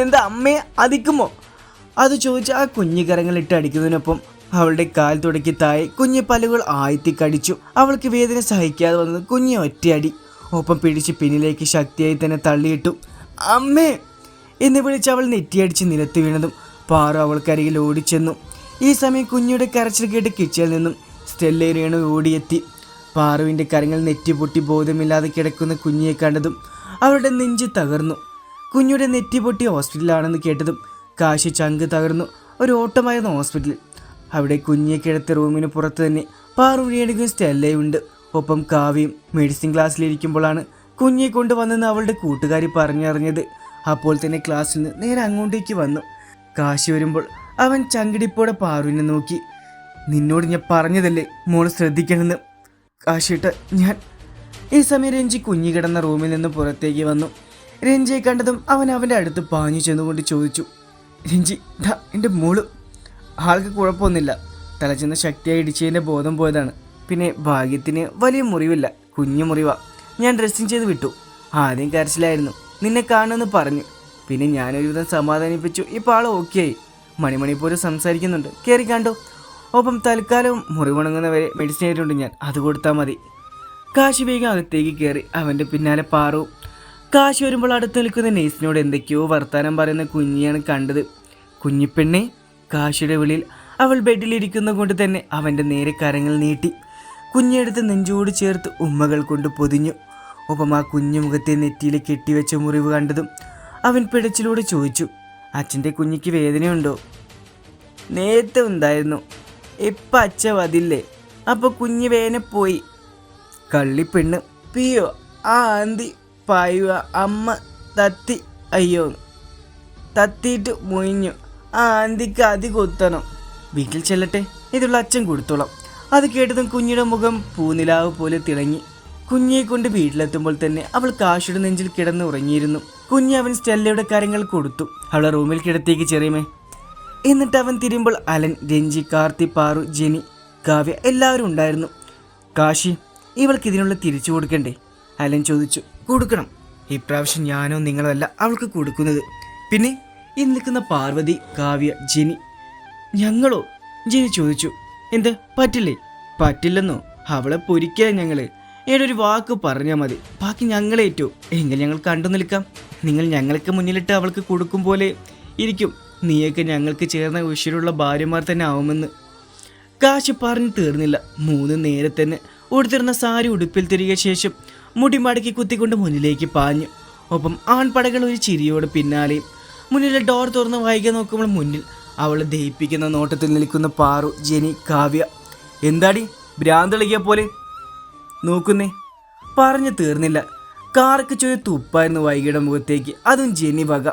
എന്താ അമ്മയെ അധിക്കുമോ? അത് ചോദിച്ച് ആ കുഞ്ഞു കരങ്ങളിട്ട് അടിക്കുന്നതിനൊപ്പം അവളുടെ കാൽ തുടക്കി താഴെ കുഞ്ഞു പല്ലുകൾ ആഴ്ത്തി കടിച്ചു. അവൾക്ക് വേദന സഹിക്കാതെ വന്നത് കുഞ്ഞെ ഒറ്റയടി, ഒപ്പം പിടിച്ച് പിന്നിലേക്ക് ശക്തിയായി തന്നെ തള്ളിയിട്ടു. അമ്മേ എന്ന് വിളിച്ച് അവൾ നെറ്റിയടിച്ച് നിലത്ത് വീണതും പാറു അവൾക്കരികിൽ ഓടിച്ചെന്നു. ഈ സമയം കുഞ്ഞിയുടെ കരച്ചിൽ കേട്ട് കിച്ചണിൽ നിന്നും സ്റ്റെല്ല രേണു ഓടിയെത്തി. പാറുവിൻ്റെ കരങ്ങൾ നെറ്റി പൊട്ടി ബോധമില്ലാതെ കിടക്കുന്ന കുഞ്ഞിയെ കണ്ടതും അവളുടെ നെഞ്ച് തകർന്നു. കുഞ്ഞിയുടെ നെറ്റി പൊട്ടി ഹോസ്പിറ്റലാണെന്ന് കേട്ടതും കാശി ചങ്ക് തകർന്നു. ഒരു ഓട്ടമായിരുന്നു ഹോസ്പിറ്റലിൽ. അവിടെ കുഞ്ഞിയെ കിടത്തിയ റൂമിന് പുറത്ത് തന്നെ പാറു രേണുകയും സ്റ്റെല്ലയുണ്ട്. ഒപ്പം കാവ്യയും. മെഡിസിൻ ക്ലാസ്സിലിരിക്കുമ്പോഴാണ് കുഞ്ഞിയെ കൊണ്ടുവന്നെന്ന് അവളുടെ കൂട്ടുകാരി പറഞ്ഞറിഞ്ഞത്. അപ്പോൾ തന്നെ ക്ലാസ്സിൽ നിന്ന് നേരെ അങ്ങോട്ടേക്ക് വന്നു. കാശി വരുമ്പോൾ അവൻ ചങ്കിടിപ്പോടെ പാറുവിനെ നോക്കി. നിന്നോട് ഞാൻ പറഞ്ഞതല്ലേ മോൾ ശ്രദ്ധിക്കണമെന്ന്. കാശിട്ട് ഞാൻ. ഈ സമയം രഞ്ജി കുഞ്ഞി കിടന്ന റൂമിൽ നിന്ന് പുറത്തേക്ക് വന്നു. രഞ്ജിയെ കണ്ടതും അവൻ അവൻ്റെ അടുത്ത് പാഞ്ഞു ചെന്നുകൊണ്ട് ചോദിച്ചു, രഞ്ജി ദാ എൻ്റെ മോള്. ആൾക്ക് കുഴപ്പമൊന്നുമില്ല, തലച്ചെന്ന് ശക്തിയായി ഇടിച്ചതിൻ്റെ ബോധം പോയതാണ്. പിന്നെ ഭാഗ്യത്തിന് വലിയ മുറിവില്ല, കുഞ്ഞു മുറിവാ. ഞാൻ ഡ്രസ്സിങ് ചെയ്ത് വിട്ടു. ആദ്യം കരച്ചിലായിരുന്നു, നിന്നെ കാണുമെന്ന് പറഞ്ഞു. പിന്നെ ഞാനൊരുവിധം സമാധാനിപ്പിച്ചു. ഇപ്പോൾ ആൾ ഓക്കെ ആയി. മണിമണി പോലും സംസാരിക്കുന്നുണ്ട്, കയറി കണ്ടോ. ഒപ്പം തൽക്കാലം മുറിവുണങ്ങുന്നവരെ മെഡിസിൻ ആയിട്ടുണ്ട് ഞാൻ, അത് കൊടുത്താൽ മതി. കാശി വേഗം അകത്തേക്ക് കയറി. അവൻ്റെ പിന്നാലെ പാറു. കാശി വരുമ്പോൾ അടുത്ത് നിൽക്കുന്ന നേഴ്സിനോട് എന്തൊക്കെയോ വർത്താനം പറയുന്ന കുഞ്ഞിയാണ് കണ്ടത്. കുഞ്ഞിപ്പെണ്ണെ. കാശിയുടെ വിളിയിൽ അവൾ ബെഡിലിരിക്കുന്ന കൊണ്ട് തന്നെ അവൻ്റെ നേരെ കരങ്ങൾ നീട്ടി കുഞ്ഞെടുത്ത് നെഞ്ചോട് ചേർത്ത് ഉമ്മകൾ കൊണ്ട് പൊതിഞ്ഞു. ഒപ്പം ആ കുഞ്ഞു മുഖത്തെ നെറ്റിയിൽ കെട്ടിവെച്ച മുറിവ് കണ്ടതും അവൻ പിടച്ചിലൂടെ ചോദിച്ചു, അച്ഛൻ്റെ കുഞ്ഞിക്ക് വേദനയുണ്ടോ? നേരത്തെ ഉണ്ടായിരുന്നു, ഇപ്പം അച്ഛ വതില്ലേ. അപ്പോൾ കുഞ്ഞ് വേദന പോയി. കള്ളിപ്പെണ്ണ്. പിയോ ആ ആന്തി പായുക. അമ്മ തത്തി. അയ്യോ തത്തിയിട്ട് മുയിഞ്ഞു. ആ ആന്തിക്ക് അതി കൊത്തണം. വീട്ടിൽ ചെല്ലട്ടെ, ഇതുള്ള അച്ഛൻ കൊടുത്തോളാം. അത് കേട്ടതും കുഞ്ഞിയുടെ മുഖം പൂനിലാവ് പോലെ തിളങ്ങി. കുഞ്ഞിയെ കൊണ്ട് വീട്ടിലെത്തുമ്പോൾ തന്നെ അവൾ കാശിയുടെ നെഞ്ചിൽ കിടന്ന് ഉറങ്ങിയിരുന്നു. കുഞ്ഞ് അവൻ സ്റ്റെല്ലയുടെ കാര്യങ്ങൾ കൊടുത്തു. അവളെ റൂമിൽ കിടത്തേക്ക് ചെറിയമേ. എന്നിട്ട് അവൻ തിരുമ്പോൾ അലൻ, രഞ്ജി, കാർത്തി, പാറു, ജെനി, കാവ്യ എല്ലാവരും ഉണ്ടായിരുന്നു. കാശി, ഇവൾക്ക് ഇതിനുള്ള തിരിച്ചു കൊടുക്കണ്ടേ? അലൻ ചോദിച്ചു. കൊടുക്കണം. ഇപ്രാവശ്യം ഞാനോ നിങ്ങളോ അല്ല അവൾക്ക് കൊടുക്കുന്നത്. പിന്നെ ഈ നിൽക്കുന്ന പാർവതി, കാവ്യ, ജെനി. ഞങ്ങളോ? ജെനി ചോദിച്ചു. എന്ത് പറ്റില്ലേ? പറ്റില്ലെന്നോ? അവളെ പൊരിക്കുക ഞങ്ങൾ. ഏടൊരു വാക്ക് പറഞ്ഞാൽ മതി, ബാക്കി ഞങ്ങളേറ്റോ. എങ്കിൽ ഞങ്ങൾ കണ്ടു നിൽക്കാം. നിങ്ങൾ ഞങ്ങൾക്ക് മുന്നിലിട്ട് അവൾക്ക് കൊടുക്കും പോലെ ഇരിക്കും. നീയൊക്കെ ഞങ്ങൾക്ക് ചേർന്ന ഉശിരുള്ള ഭാര്യമാർ തന്നെ ആവുമെന്ന്. കാശി പറഞ്ഞു തീർന്നില്ല. 3 നേരെ തന്നെ ഉടുത്തിരുന്ന സാരി ഉടുപ്പിൽ തിരികെ ശേഷം മുടി മടക്കി കുത്തിക്കൊണ്ട് മുന്നിലേക്ക് പാഞ്ഞു. ഒപ്പം ആൺപടകൾ ഒരു ചിരിയോട് പിന്നാലെയും. മുന്നിലെ ഡോർ തുറന്ന് വൈകി നോക്കുമ്പോൾ മുന്നിൽ അവളെ ദഹിപ്പിക്കുന്ന നോട്ടത്തിൽ നിൽക്കുന്ന പാറു, ജെനി, കാവ്യ. എന്താടി ഭ്രാന്തളിക്കുക പോലെ നോക്കുന്നേ? പറഞ്ഞു തീർന്നില്ല. കാർക്ക് ചോദിയ തുപ്പായിരുന്നു വൈകിയുടെ മുഖത്തേക്ക്, അതും ജെനി വക.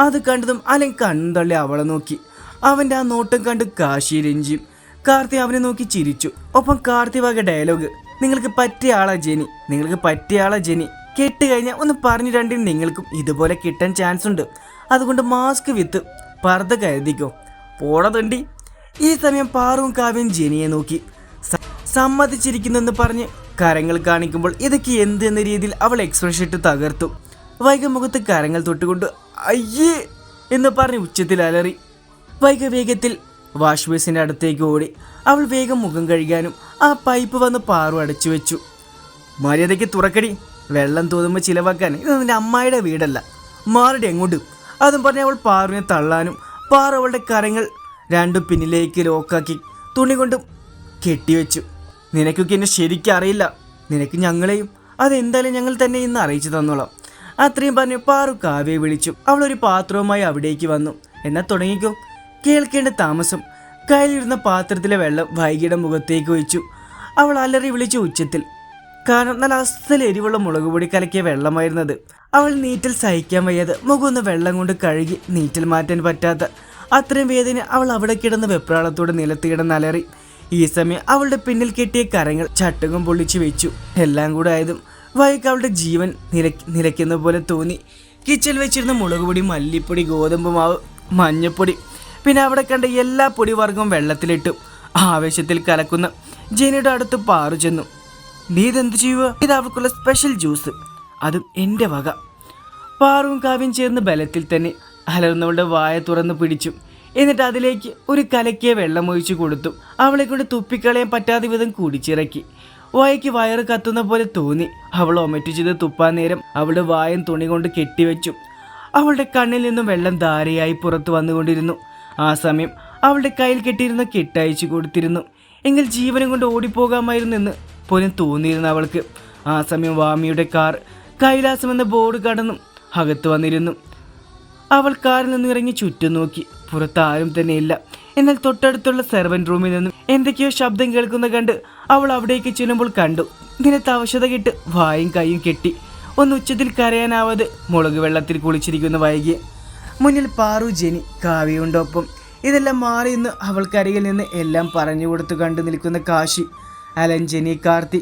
അത് കണ്ടതും അലൻ കണ്ണും തള്ളി അവളെ നോക്കി. അവൻ്റെ ആ നോട്ടം കണ്ട് കാശി, രഞ്ജിയും കാർത്തി അവനെ നോക്കി ചിരിച്ചു. ഒപ്പം കാർത്തി വക ഡയലോഗ്, നിങ്ങൾക്ക് പറ്റിയ ആളാ ജെനി, നിങ്ങൾക്ക് പറ്റിയ ആളാ ജെനി. കെട്ട് കഴിഞ്ഞാൽ ഒന്ന് പറഞ്ഞു രണ്ടിനും നിങ്ങൾക്കും ഇതുപോലെ കിട്ടാൻ ചാൻസ് ഉണ്ട്. അതുകൊണ്ട് മാസ്ക് വിത്ത് പർദ്ദ കരുതിക്കോ. പോടതണ്ടി. ഈ സമയം പാറുവും കാവ്യയും ജെനിയെ നോക്കി സമ്മതിച്ചിരിക്കുന്നെന്ന് പറഞ്ഞ് കരങ്ങൾ കാണിക്കുമ്പോൾ ഇതൊക്കെ എന്ത് എന്ന രീതിയിൽ അവൾ എക്സ്പ്രഷൻ ഇട്ട് തകർത്തു. വൈക മുഖത്ത് കരങ്ങൾ തൊട്ടുകൊണ്ട് അയ്യേ എന്ന് പറഞ്ഞ് ഉച്ചത്തിൽ അലറി. വൈക വേഗത്തിൽ വാഷ് ബേസിൻ്റെ അടുത്തേക്ക് ഓടി. അവൾ വേഗം മുഖം കഴുകാനും ആ പൈപ്പ് വന്ന് പാറു അടച്ചു വെച്ചു. മര്യാദയ്ക്ക് തുറക്കടി, വെള്ളം തോന്നുമ്പോൾ ചിലവാക്കാൻ. ഇത് നിൻ്റെ അമ്മായിയുടെ വീടല്ല, മാറിടി എങ്ങോട്ട്. അതും പറഞ്ഞ് അവൾ പാറുവിനെ തള്ളാനും പാറു അവളുടെ കരങ്ങൾ രണ്ടും പിന്നിലേക്ക് ലോക്കാക്കി തുണി കൊണ്ട് കെട്ടിവെച്ചു. നിനക്കൊക്കെ എന്നെ ശരിക്കും അറിയില്ല, നിനക്ക് ഞങ്ങളെയും അതെന്തായാലും ഞങ്ങൾ തന്നെ ഇന്ന് അറിയിച്ചു തന്നോളാം. അത്രയും പറഞ്ഞ് പാറു കാവ്യയെ വിളിച്ചു. അവളൊരു പാത്രവുമായി അവിടേക്ക് വന്നു. എന്നാൽ തുടങ്ങിക്കോ. കേൾക്കേണ്ട താമസം. കയ്യിലിരുന്ന പാത്രത്തിലെ വെള്ളം വൈകിയുടെ മുഖത്തേക്ക് ഒഴിച്ചു. അവൾ അലറി വിളിച്ചു ഉച്ചത്തിൽ. കാരണം നല്ല അസൽ എരിവുള്ള മുളക് പൊടി കലക്കിയ വെള്ളമായിരുന്നത്. അവൾ നീറ്റൽ സഹിക്കാൻ വയ്യാതെ മുഖമൊന്ന് വെള്ളം കൊണ്ട് കഴുകി. നീറ്റൽ മാറ്റാൻ പറ്റാത്ത അത്രയും വേദന അവൾ അവിടെ കിടന്ന് വെപ്രാളത്തോടെ നിലത്ത് കിടന്ന് അലറി. ഈ സമയം അവളുടെ പിന്നിൽ കെട്ടിയ കരങ്ങൾ ചട്ടുകം പൊള്ളിച്ചു വെച്ചു. എല്ലാം കൂടെ ആയതും വൈകി അവളുടെ ജീവൻ നിലയ്ക്കുന്ന പോലെ തോന്നി. കിച്ചണിൽ വെച്ചിരുന്ന മുളക് പൊടി, മല്ലിപ്പൊടി, ഗോതമ്പ് മാവ്, മഞ്ഞപ്പൊടി, പിന്നെ അവിടെ കണ്ട എല്ലാ പൊടിവർഗവും വെള്ളത്തിലിട്ടു. ആവേശത്തിൽ കലക്കുന്ന ജെനിയുടെ അടുത്ത് പാറു ചെന്നു. നീ ഇതെന്ത് ചെയ്യുക? ഇത് അവൾക്കുള്ള സ്പെഷ്യൽ ജ്യൂസ്, അതും എൻ്റെ വക. പാറുവും കാവ്യം ചേർന്ന് ബലത്തിൽ തന്നെ അലർന്നവളുടെ വായ തുറന്ന് പിടിച്ചു. എന്നിട്ട് അതിലേക്ക് ഒരു കലക്കിയ വെള്ളം ഒഴിച്ചു കൊടുത്തു. അവളെ കൊണ്ട് തുപ്പിക്കളയാൻ പറ്റാത്ത വിധം കുടിച്ചിറക്കി. വായയ്ക്ക് വയറ് കത്തുന്ന പോലെ തോന്നി. അവൾ ഒമറ്റ് ചെയ്ത് തുപ്പാൻ നേരം അവളുടെ വായം തുണി കൊണ്ട് കെട്ടിവെച്ചു. അവളുടെ കണ്ണിൽ നിന്നും വെള്ളം ധാരയായി പുറത്തു വന്നുകൊണ്ടിരുന്നു. ആ സമയം അവളുടെ കയ്യിൽ കെട്ടിയിരുന്ന കെട്ടയച്ചു കൊടുത്തിരുന്നു. എങ്കിൽ ജീവനം കൊണ്ട് ഓടിപ്പോകാമായിരുന്നു എന്ന് പോലും തോന്നിയിരുന്നു അവൾക്ക്. ആ സമയം വാമിയുടെ കാർ കൈലാസം എന്ന ബോർഡ് കടന്നും അകത്ത് വന്നിരുന്നു. അവൾ കാറിൽ നിന്ന് ഇറങ്ങി ചുറ്റും നോക്കി. പുറത്ത് ആരും തന്നെ ഇല്ല. എന്നാൽ തൊട്ടടുത്തുള്ള സെർവൻറ് റൂമിൽ നിന്നും എന്തൊക്കെയോ ശബ്ദം കേൾക്കുന്ന കണ്ട് അവൾ അവിടേക്ക് ചെല്ലുമ്പോൾ കണ്ടു. നിലത്ത് അവശത കെട്ട് വായും കൈയും കെട്ടി ഒന്ന് ഉച്ചത്തിൽ കരയാനാവാതെ മുളക് വെള്ളത്തിൽ കുളിച്ചിരിക്കുന്ന വൈകിയെ. മുന്നിൽ പാറു, ജെനി, കാവ്യയുണ്ടൊപ്പം. ഇതെല്ലാം മാറി ഇന്ന് അവൾക്കരികിൽ നിന്ന് എല്ലാം പറഞ്ഞു കൊടുത്തു കണ്ടു നിൽക്കുന്ന കാശി, അലൻ, ജെനി, കാർത്തി.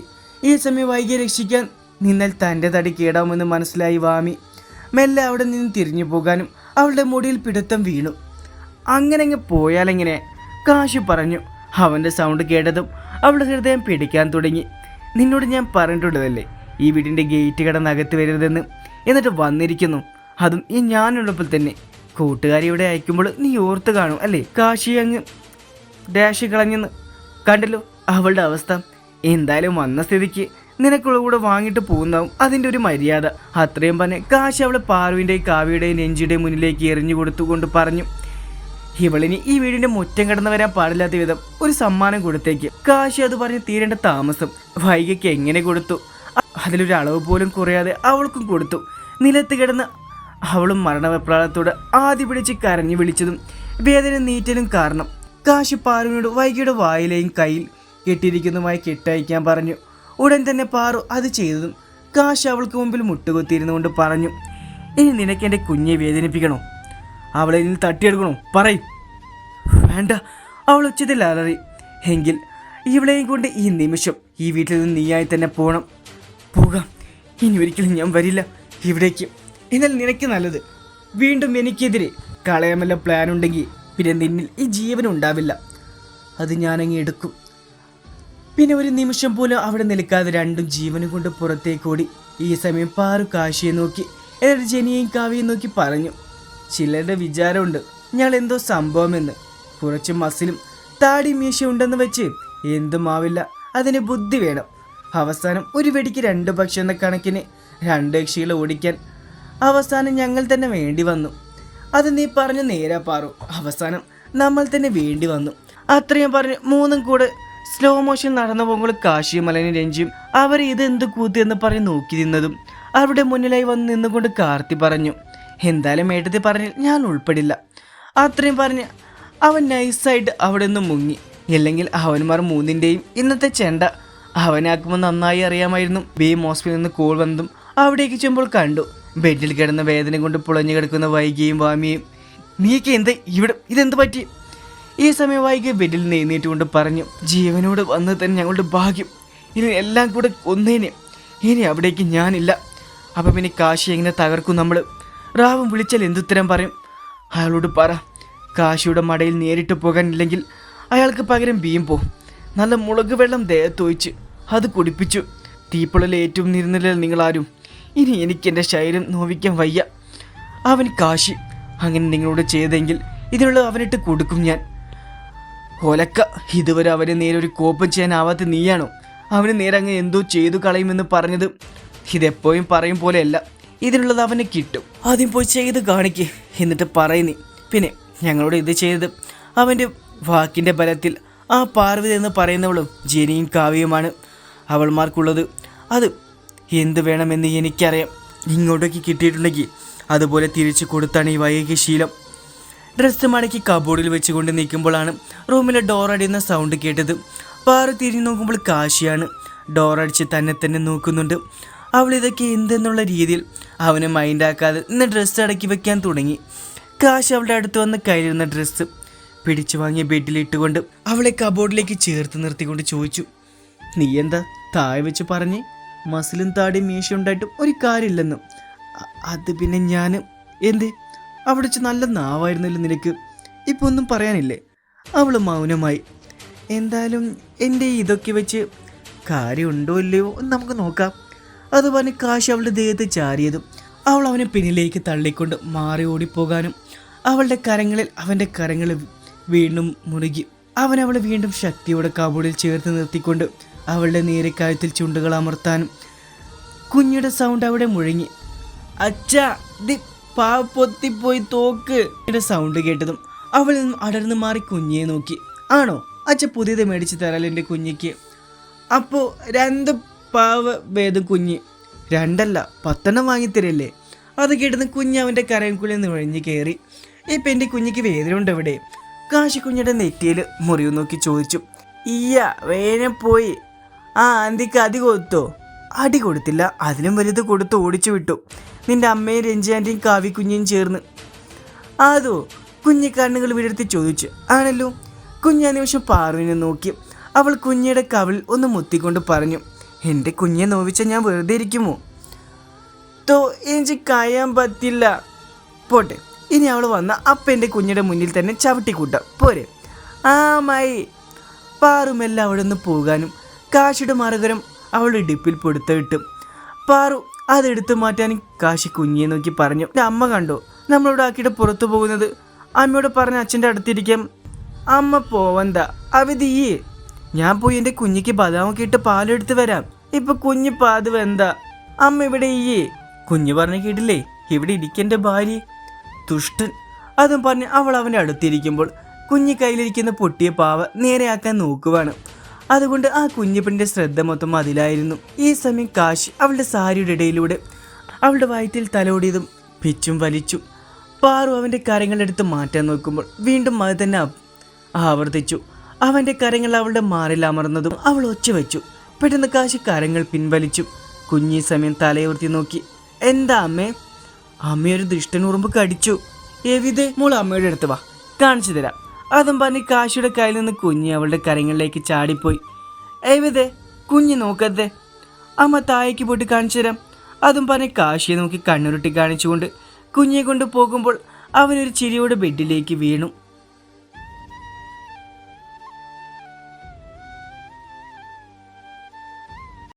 ഈ സമയം വൈകിയെ രക്ഷിക്കാൻ നിന്നാൽ തൻ്റെ തടി കേടാവുമെന്ന് മനസ്സിലായി വാമി. മെല്ലെ അവിടെ നിന്ന് തിരിഞ്ഞു പോകാനും അവളുടെ മുടിയിൽ പിടുത്തം വീണു. അങ്ങനെ പോയാലെങ്ങനെ? കാശി പറഞ്ഞു. അവൻ്റെ സൗണ്ട് കേട്ടതും അവളുടെ ഹൃദയം പിടിക്കാൻ തുടങ്ങി. നിന്നോട് ഞാൻ പറഞ്ഞിട്ടുള്ളതല്ലേ ഈ വീടിൻ്റെ ഗേറ്റ് കടന്നകത്ത് വരരുതെന്ന്. എന്നിട്ട് വന്നിരിക്കുന്നു, അതും ഈ ഞാനുള്ളപ്പോൾ തന്നെ. കൂട്ടുകാരി ഇവിടെ അയക്കുമ്പോൾ നീ ഓർത്ത് കാണും അല്ലേ? കാശി അങ്ങ് ഡാഷ് കളഞ്ഞെന്ന് കണ്ടല്ലോ അവളുടെ അവസ്ഥ. എന്തായാലും വന്ന സ്ഥിതിക്ക് നിനക്കുള്ള കൂടെ വാങ്ങിയിട്ട് പോകുന്നതാവും അതിൻ്റെ ഒരു മര്യാദ. അത്രയും പറഞ്ഞ് കാശി അവളെ പാറുവിൻ്റെയും കാവ്യയുടെയും നെഞ്ചിയുടെയും മുന്നിലേക്ക് എറിഞ്ഞു കൊടുത്തുകൊണ്ട് പറഞ്ഞു, ഇവളിനി ഈ വീടിൻ്റെ മുറ്റം കടന്നു വരാൻ പാടില്ലാത്ത വിധം ഒരു സമ്മാനം കൊടുത്തേക്ക്. കാശി അത് പറഞ്ഞ് തീരേണ്ട താമസം വൈകിക്ക് എങ്ങനെ കൊടുത്തു. അതിലൊരു അളവ് പോലും കുറയാതെ അവൾക്കും കൊടുത്തു. നിലത്ത് കിടന്ന് അവളും മരണവെപ്രാളത്തോടെ ആദ്യ പിടിച്ച് കരഞ്ഞു വിളിച്ചതും വേദന നീറ്റലും കാരണം കാശി പാറുവിനോട് വൈകിയുടെ വായിലെയും കയ്യിൽ കെട്ടിയിരിക്കുന്നതുമായി കെട്ടയക്കാൻ പറഞ്ഞു. ഉടൻ തന്നെ പാറു അത് ചെയ്തതും കാശി അവൾക്ക് മുമ്പിൽ മുട്ടുകൊത്തിയിരുന്നുകൊണ്ട് പറഞ്ഞു, ഇനി നിനക്ക് എൻ്റെ കുഞ്ഞെ വേദനിപ്പിക്കണോ? അവളെ നിന്ന് തട്ടിയെടുക്കണോ? പറയും. വേണ്ട, അവൾ ഉച്ചത്തിൽ അലറി. എങ്കിൽ ഇവളെയും കൊണ്ട് ഈ നിമിഷം ഈ വീട്ടിൽ നിന്ന് നീയായി തന്നെ പോകണം. പോകാം, ഇനി ഒരിക്കലും ഞാൻ വരില്ല ഇവിടേക്ക്. എന്നാൽ നിനക്ക് നല്ലത് വീണ്ടും എനിക്കെതിരെ കളയാമല്ല പ്ലാൻ ഉണ്ടെങ്കിൽ പിന്നെ നിന്നിൽ ഈ ജീവൻ ഉണ്ടാവില്ല. അത് ഞാനങ്ങ് എടുക്കും. പിന്നെ ഒരു നിമിഷം പോലും അവിടെ നിൽക്കാതെ രണ്ടും ജീവനും കൊണ്ട് പുറത്തേക്കോടി. ഈ സമയം പാറു കാശിയെ നോക്കി, എന്നിട്ട് ജെനിയെയും കാവ്യയും നോക്കി പറഞ്ഞു, ചിലരുടെ വിചാരമുണ്ട് ഞാൻ എന്തോ സംഭവമെന്ന്. കുറച്ച് മസിലും താടി മീശ ഉണ്ടെന്ന് വെച്ച് എന്തുമാവില്ല, അതിന് ബുദ്ധി വേണം. അവസാനം ഒരു വെടിക്ക് 2 പക്ഷി എന്ന കണക്കിന് 2 കക്ഷികളെ ഓടിക്കാൻ അവസാനം ഞങ്ങൾ തന്നെ വേണ്ടി വന്നു. അത് നീ പറഞ്ഞ നേരാ പാറു, അവസാനം നമ്മൾ തന്നെ വേണ്ടി വന്നു. അത്രയും പറഞ്ഞ് 3 കൂടെ സ്ലോ മോഷൻ നടന്നു പോകുമ്പോൾ കാശിയും മലനും രഞ്ജിയും അവർ ഇതെന്ത് കൂത്തിയെന്ന് പറഞ്ഞ് നോക്കി നിന്നതും അവരുടെ മുന്നിലായി വന്ന് നിന്നുകൊണ്ട് കാർത്തി പറഞ്ഞു, എന്തായാലും ഏട്ടത്തി പറഞ്ഞ് ഞാൻ ഉൾപ്പെടില്ല. അത്രയും പറഞ്ഞ് അവൻ നൈസായിട്ട് അവിടെ നിന്ന് മുങ്ങി. അല്ലെങ്കിൽ അവന്മാർ 3ൻ്റെയും ഇന്നത്തെ ചെണ്ട അവനാക്കുമ്പോൾ നന്നായി അറിയാമായിരുന്നു. ബീം ഹോസ്പിറ്റലിൽ നിന്ന് കോൾ വന്നതും അവിടേക്ക് ചെല്ലുമ്പോൾ കണ്ടു ബെഡിൽ കിടന്ന വേദന കൊണ്ട് പുളഞ്ഞു കിടക്കുന്ന വൈകിയും വാമിയും. നീക്ക് എന്ത് ഇവിടെ, ഇതെന്ത് പറ്റി? ഈ സമയം വൈകി ബെഡിൽ നിന്ന് എഴുന്നേറ്റുകൊണ്ട് പറഞ്ഞു, ജീവനോട് വന്ന് തന്നെ ഞങ്ങളുടെ ഭാഗ്യം. ഇനി എല്ലാം കൂടെ കൊന്നേനെ. ഇനി അവിടേക്ക് ഞാനില്ല. അപ്പം പിന്നെ കാശി എങ്ങനെ തകർക്കും നമ്മൾ? റാവും വിളിച്ചാൽ എന്തുത്തരം പറയും? അയാളോട് പറ, കാശിയുടെ മടയിൽ നേരിട്ട് പോകാനില്ലെങ്കിൽ അയാൾക്ക് പകരം ബീം പോകും. നല്ല മുളക് വെള്ളം ദേഹത്തൊഴിച്ച് അത് കുടിപ്പിച്ചു. തീപ്പൊള്ളിൽ ഏറ്റവും നിരുന്നില്ല നിങ്ങളാരും. ഇനി എനിക്കെൻ്റെ ശരീരം നോവിക്കാൻ വയ്യ. അവൻ കാശി അങ്ങനെ നിങ്ങളോട് ചെയ്തെങ്കിൽ ഇതിനുള്ള അവനിട്ട് കൊടുക്കും ഞാൻ. ഒലക്ക, ഇതുവരെ അവന് നേരെ ഒരു കോപ്പം ചെയ്യാനാവാത്ത നീയാണോ? അവന് നേരെ അങ്ങ് എന്തോ ചെയ്തു കളയുമെന്ന് പറഞ്ഞത്. ഇതെപ്പോഴും പറയും പോലെയല്ല, ഇതിനുള്ളത് അവന് കിട്ടും. ആദ്യം പോയി ചെയ്ത് കാണിക്ക്, എന്നിട്ട് പറയുന്നേ. പിന്നെ ഞങ്ങളോട് ഇത് ചെയ്തത് അവൻ്റെ വാക്കിൻ്റെ ബലത്തിൽ ആ പാർവതി എന്ന് പറയുന്നവളും ജെനിയും കാവ്യയുമാണ് അവൾമാർക്കുള്ളത്. അത് എന്ത് വേണമെന്ന് എനിക്കറിയാം. ഇങ്ങോട്ടേക്ക് കിട്ടിയിട്ടുണ്ടെങ്കിൽ അതുപോലെ തിരിച്ചു കൊടുത്താണ് ഈ വൈകിയ ശീലം. ഡ്രസ്സ് മടക്കി കബോർഡിൽ വെച്ചുകൊണ്ട് നിൽക്കുമ്പോഴാണ് റൂമിലെ ഡോർ അടിയുന്ന സൗണ്ട് കേട്ടത്. പാറു തിരിഞ്ഞു നോക്കുമ്പോൾ കാശിയാണ്. ഡോർ അടിച്ച് തന്നെ നോക്കുന്നുണ്ട്. അവൾ ഇതൊക്കെ എന്തെന്നുള്ള രീതിയിൽ അവനെ മൈൻഡാക്കാതെ ഇന്ന് ഡ്രസ്സ് അടക്കി വെക്കാൻ തുടങ്ങി. കാശി അവളുടെ അടുത്ത് വന്ന് കയ്യിലിരുന്ന ഡ്രസ്സ് പിടിച്ചു വാങ്ങിയ ബെഡിലിട്ടുകൊണ്ട് അവളെ കബോർഡിലേക്ക് ചേർത്ത് നിർത്തിക്കൊണ്ട് ചോദിച്ചു, നീ എന്താ താഴെ വെച്ച് പറഞ്ഞേ? മസിലും താടി മീശ ഉണ്ടായിട്ടും ഒരു കാര്യമില്ലെന്നും. അത് പിന്നെ ഞാൻ എന്തേ? അവിടെ വെച്ച് നല്ല നാവായിരുന്നല്ലോ നിനക്ക്. ഇപ്പോൾ ഒന്നും പറയാനില്ലേ? അവൾ മൗനമായി. എന്തായാലും എൻ്റെ ഇതൊക്കെ വെച്ച് കാര്യമുണ്ടോ ഇല്ലയോ എന്ന് നമുക്ക് നോക്കാം. അത് പറഞ്ഞ് കാശി അവളുടെ ദേഹത്ത് ചാരിയതും അവൾ അവനെ പിന്നിലേക്ക് തള്ളിക്കൊണ്ട് മാറി ഓടിപ്പോകാനും അവളുടെ കരങ്ങളിൽ അവൻ്റെ കരങ്ങൾ വീണ്ടും മുറുകി. അവൻ അവളെ വീണ്ടും ശക്തിയോടെ കബോർഡിൽ ചേർത്ത് നിർത്തിക്കൊണ്ട് അവളുടെ നേരെ കഴുത്തിൽ ചുണ്ടുകൾ അമർത്താനും. കുഞ്ഞിയുടെ സൗണ്ട് അവിടെ മുഴങ്ങി. അച്ഛാ പൊത്തിപ്പോയി തോക്ക് സൗണ്ട് കേട്ടതും അവളിൽ നിന്നും അടർന്നു മാറി കുഞ്ഞിയെ നോക്കി. ആണോ അച്ഛ പുതിയത് മേടിച്ച് തരാൽ എൻ്റെ കുഞ്ഞിക്ക്? അപ്പോൾ 2 പാവ ഭേദം കുഞ്ഞ്. 2 10 വാങ്ങിത്തരല്ലേ? അത് കേട്ടതും കുഞ്ഞ് അവൻ്റെ കരയ്ക്കുള്ളിൽ നുഴഞ്ഞു കയറി. ഇപ്പം എൻ്റെ കുഞ്ഞിക്ക് വേദന ഉണ്ട് എവിടെ? കാശിക്കുഞ്ഞിയുടെ നെറ്റിയിൽ മുറിവ് നോക്കി ചോദിച്ചു. വേദന പോയി. അന്തിക്ക് അടി കൊടുത്തോ? അടി കൊടുത്തില്ല, അതിലും വലുത് കൊടുത്ത് ഓടിച്ചു വിട്ടു. നിന്റെ അമ്മയും രഞ്ജി ആൻറ്റിയും കാവ്യക്കുഞ്ഞിയും ചേർന്ന്. അതോ? കുഞ്ഞി കണ്ണുകൾ വിടർത്തി ചോദിച്ചു. ആണല്ലോ. കുഞ്ഞാ നിമിഷം പാറുവിനെ നോക്കി. അവൾ കുഞ്ഞിയുടെ കവിളിൽ ഒന്ന് മുത്തിക്കൊണ്ട് പറഞ്ഞു. എൻ്റെ കുഞ്ഞിയെ നോവിച്ച ഞാൻ വെറുതെ ഇരിക്കുമോ? എനിക്ക് കഴിയാൻ പറ്റില്ല. പോട്ടെ, ഇനി അവൾ വന്ന അപ്പം എൻ്റെ കുഞ്ഞിയുടെ മുന്നിൽ തന്നെ ചവിട്ടിക്കൂട്ടാം പോരെ? മായി. പാറുമെല്ലാം അവിടെ നിന്ന് പോകാനും കാശിയുടെ മറുകരം അവളുടെ ഇടുപ്പിൽ പൊടുത്തിട്ട് പാറു അതെടുത്തു മാറ്റാനും കാശി കുഞ്ഞിയെ നോക്കി പറഞ്ഞു. അമ്മ കണ്ടോ നമ്മളോട് ആക്കിയിട്ട് പുറത്തു പോകുന്നത്? അമ്മയോട് പറഞ്ഞ അച്ഛൻ്റെ അടുത്തിരിക്കാം. അമ്മ പോവന്ത അവധിയേ. ഞാൻ പോയി എൻ്റെ കുഞ്ഞിക്ക് ബദാമൊക്കെ ഇട്ട് പാലെടുത്ത് വരാം. ഇപ്പൊ കുഞ്ഞ് പാത് വെന്ത. അമ്മ ഇവിടെ കുഞ്ഞ് പറഞ്ഞ് കേട്ടില്ലേ, ഇവിടെ ഇരിക്കേണ്ട ഭാര്യ. ദുഷ്ടൻ. അതും പറഞ്ഞ് അവൾ അവൻ്റെ അടുത്തിരിക്കുമ്പോൾ കുഞ്ഞി കയ്യിലിരിക്കുന്ന പൊട്ടിയ പാവ നേരെയാക്കാൻ നോക്കുവാണ്. അതുകൊണ്ട് ആ കുഞ്ഞിപ്പൻ്റെ ശ്രദ്ധ മൊത്തം അതിലായിരുന്നു. ഈ സമയം കാശി അവളുടെ സാരിയുടെ ഇടയിലൂടെ അവളുടെ വയറ്റിൽ തലോടിയതും പിച്ചും വലിച്ചു. പാറു അവൻ്റെ കരങ്ങളെടുത്ത് മാറ്റാൻ നോക്കുമ്പോൾ വീണ്ടും അത് തന്നെ ആവർത്തിച്ചു. അവൻ്റെ കരങ്ങൾ അവളുടെ മാറിൽ അമർന്നതും അവൾ ഒച്ച വെച്ചു. പെട്ടെന്ന് കാശി കരങ്ങൾ പിൻവലിച്ചു. കുഞ്ഞി സമയം തലയുയർത്തി നോക്കി. എന്താ അമ്മേ? അമ്മയൊരു ദുഷ്ടനുറുമ്പ് കടിച്ചു. എവിതെ? മോൾ അമ്മയുടെ അടുത്ത് വാ, കാണിച്ചു തരാം. അതും പറഞ്ഞ് കാശിയുടെ കയ്യിൽ നിന്ന് കുഞ്ഞി അവളുടെ കരങ്ങളിലേക്ക് ചാടിപ്പോയി. എവിതെ? കുഞ്ഞി നോക്കത്തെ. അമ്മ താഴേക്ക് പോയിട്ട് കാണിച്ചു തരാം. അതും പറഞ്ഞ് കാശിയെ നോക്കി കണ്ണുരുട്ടി കാണിച്ചുകൊണ്ട് കുഞ്ഞിയെ കൊണ്ട് പോകുമ്പോൾ അവനൊരു ചിരിയോടെ ബെഡിലേക്ക് വീണു.